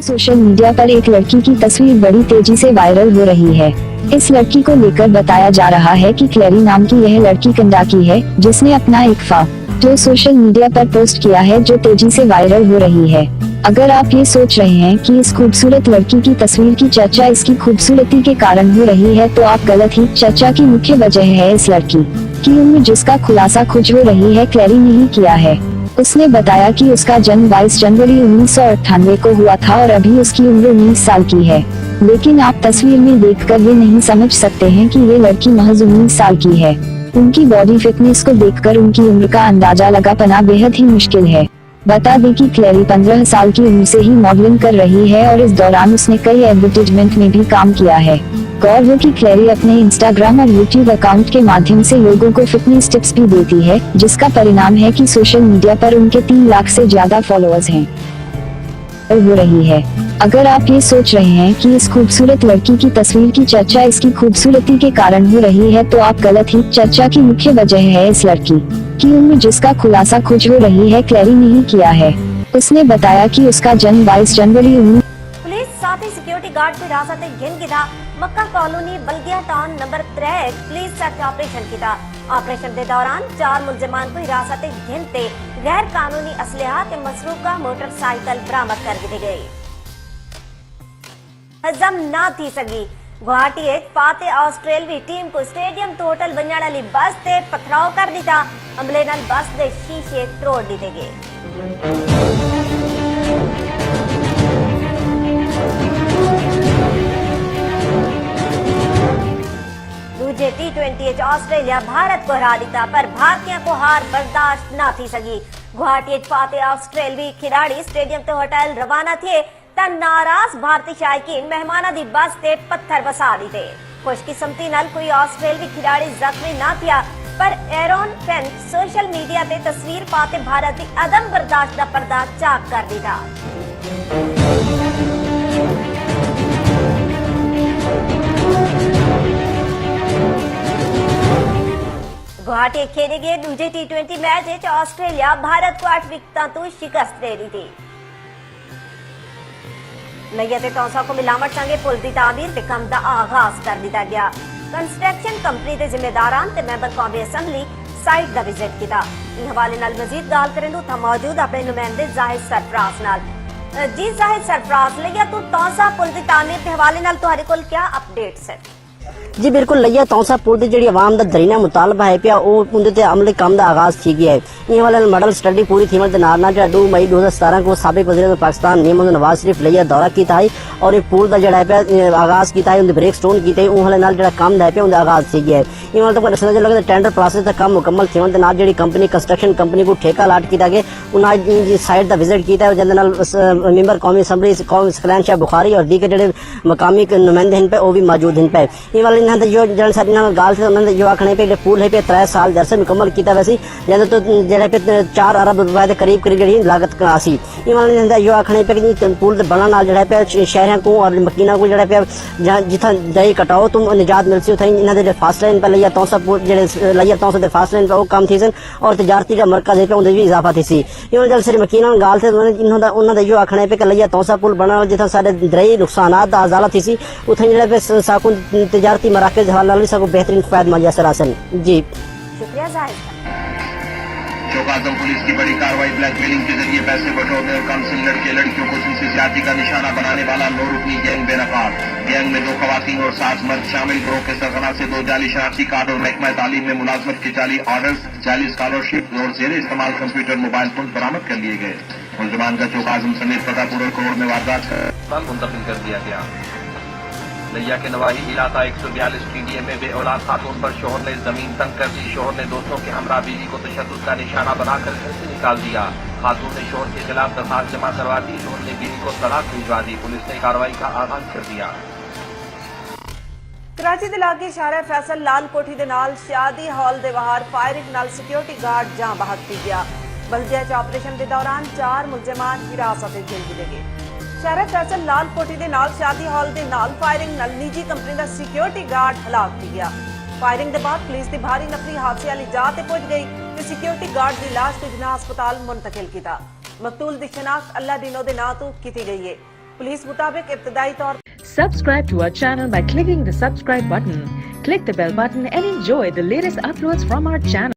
Social media पर एक लड़की की तस्वीर बड़ी तेजी से वायरल हो रही है। इस लड़की को लेकर बताया जा रहा है कि क्लेरी नाम की यह लड़की कंडा की है, जिसने अपना एक जो सोशल मीडिया पर पोस्ट किया है, जो तेजी से वायरल हो रही है। अगर आप ये सोच रहे हैं कि इस खूबसूरत लड़की की तस्वीर की चर्चा इसकी खूबसूरती के कारण हो रही है, तो आप गलत ही। चर्चा की मुख्य वजह है इस लड़की की उम्र, जिसका खुलासा खुद हो रही है क्लेरी ने ही किया है। उसने बताया कि उसका जन्म 22 जनवरी 1998 को हुआ था और अभी उसकी उम्र 19 साल की है। लेकिन आप तस्वीर में देखकर ये नहीं समझ सकते हैं कि ये लड़की महज 19 साल की है। उनकी बॉडी फिटनेस को देखकर उनकी उम्र का अंदाजा लगा पाना बेहद ही मुश्किल है। बता दें कि क्लेरी 15 साल की उम्र से ही मॉडलिंग कर रही है और इस दौरान उसने कई एडवर्टाइजमेंट में भी काम किया है। गौर हो कि क्लेरी अपने इंस्टाग्राम और यूट्यूब अकाउंट के माध्यम से लोगों को फिटनेस टिप्स भी देती है, जिसका परिणाम है कि सोशल मीडिया पर उनके 3 लाख से ज्यादा फॉलोअर्स हैं हो रही है। अगर आप ये सोच रहे हैं कि इस खूबसूरत लड़की की तस्वीर की चर्चा इसकी खूबसूरती के कारण हो रही है, तो आप गलत ही। चर्चा की मुख्य वजह है इस लड़की की उम्र, जिसका खुलासा खुद हो रही है क्लेरी ने ही किया है। उसने बताया कि उसका जन्म 22 जनवरी पुलिस साथ ही सिक्योरिटी गार्ड को हिरासत गिन की था। मक्का कॉलोनी बल्गिया town number 3 police search operation की था। ऑपरेशन के दौरान 4 मुलजमान को हिरासत गिनते गैर कानूनी असलहा के मसरूका मोटरसाइकिल बरामद कर दी गई। हजम ना थी सगी गुवाहाटी फाते ऑस्ट्रेलवी टीम को स्टेडियम तो होटल बनने वाली बस से पथराव कर दिता। हमले नाल बस के शीशे तोड़ दिए गए। दूजे T20 ऑस्ट्रेलिया भारत को हरा दिता, पर भारतीयों को हार बर्दाश्त ना थी सगी। गुवाहाटी फाते ऑस्ट्रेलवी खिलाड़ी स्टेडियम तो होटल रवाना थे, ता नाराज भारतीय शायकीन मेहमाना दी बस ते पत्थर बसा दी थे। खुशकिस्मती नाल कोई ऑस्ट्रेलवी खिलाड़ी जख्मी ना थिया, पर एरोन फेंच सोशल मीडिया ते तस्वीर पाते भारत की अदम बर्दाश्त का पर्दा चाक कर दिया। गुवाहाटी खेले गए दूजे T20 मैच ऑस्ट्रेलिया भारत को 8 विकेटों तो शिकस्त दे दी थी। लैया ते टॉसा को मिलावट संगे पुल की तामीर ते कम का आगाज कर दिया गया। कंस्ट्रक्शन कंपनी के जिम्मेदारान ते मैंबर कौमी असैम्बली साइट का विजिट किया। इस हवाले नाल मजीद गाल करें तो मौजूद अपने नुमाइंदे जाहिद सरफराज नाल। जी जाहिद सरफराज, लैया तो टॉसा पुल की तामीर के हवाले नाल तुहाडे कोल क्या अपडेट्स है? जी बिल्कुल, लैया तौसा पुल की जी आवाम का दरीना मुतालबा है पिया उनके अमली काम का आगाज थी गया है। इन वाले मॉडल स्टडी पूरी थी जो 2 मई 2017 को साबिक वज़ीर पाकिस्तान मोहम्मद नवाज शरीफ लैया दौरा किया है और पुल का जड़ा है आगाज किया है, उन्हें ब्रेक स्टोन किए उन वाले जो काम है उनका आगाज थी गया है। इन वाले तक दसना लगे टेंडर प्रोसेस का काम मुकम्मल थे जी कंपनी कंस्ट्रक्शन कंपनी को ठेका अलाट किया गया। उन्हें साइट का विजिट किया जिससे मैंबर कौमी असैम्बली सकलैन शाह बुखारी और दीगर जो मकामी नुमाइंदे हैं पे वो भी मौजूद हैं पे। इन वाले जो जन सारी गाल से उन्होंने जो आखने पे पुल है पे 3 साल दरसे मुकम्मल किया वैसे जैसे तो जड़े पे 4 अरब रुपए के करीब करीब जी लागत का आसी। इन वाले जो आखने पे कि पुल बनने नाल जड़ा पे शहरों को और मकीना को जड़ा पे जिथा दही कटाओ तुम निजात मिल सी उथे इन्होंने फास्ट लाइन पर लैया तौसा जो लैया तौसा के फास्ट लाइन पर वो काम थी सन और तजारती का मरकज है पे उन्हें भी इजाफा थी सी। इन जल सारी मकीना गाल से उन्होंने जो आखने पे कि लैया तौसा पुल बनने जिथा सारे दरई नुकसान का आजाला थी सी उथे जड़े पे साकू तजारती मराकज हवाले से बेहतरीन फायदा मुयसर हासिल। जी शुक्रिया जाहिद। चौक-ए-आज़म पुलिस की बड़ी कार्रवाई। ब्लैकमेलिंग के जरिए पैसे बटोरने और काउंसिल लड़के लड़कियों को जिनसी ज्यादती का निशाना बनाने वाला 9 रुकनी गैंग बेनकाब। गैंग में 2 खवातीन और 7 मर्द शामिल। गिरोह के सरगना से 2 जाली शनाख्ती कार्ड और महकमा तालीम में मुलाजमत के जाली ऑर्डर्स, जाली स्कॉलरशिप और जेर इस्तेमाल कंप्यूटर मोबाइल फोन बरामद कर लिए गए। मुलजमान का चौक-ए-आज़म समेत पतापुर और करोड़ में वारदात मुंतकिल कर दिया गया। लैया के नवाही इलाका 142 TDA में बेऔलाद खातून पर शोहर ने जमीन तंग कर दी। शोहर ने दोस्तों के हमरा बीवी को तशद्दुद का निशाना बनाकर घर से निकाल दिया। खातून ने शोहर के खिलाफ दरखास्त जमा करवा दी। शोहर ने बीवी को तलाक भिजवा दी। पुलिस ने कार्रवाई का आगाज कर दिया। कराची के इलाके शारा फैसल लाल कोठी के नाल शादी हॉल के बाहर फायरिंग नाल सिक्योरिटी गार्ड जां बहक पी गया। बल्दिया ऑपरेशन के दौरान 4 मुलजमान हिरासत में ले गए। शहर फैसल लाल कोठी के नाल शादी हॉल के नाल फायरिंग नाल निजी कंपनी का सिक्योरिटी गार्ड हलाक हो गया। फायरिंग के बाद पुलिस की भारी नफरी हादसे वाली जगह पहुंच गई तो सिक्योरिटी गार्ड की लाश को जिना अस्पताल मुंतकिल किया। मकतूल की शनाख्त अल्लाह दीनो के नां तो की गई है। पुलिस मुताबिक इब्तदाई तौर Subscribe to our channel by clicking the subscribe button. Click the bell button and enjoy the latest uploads from our channel.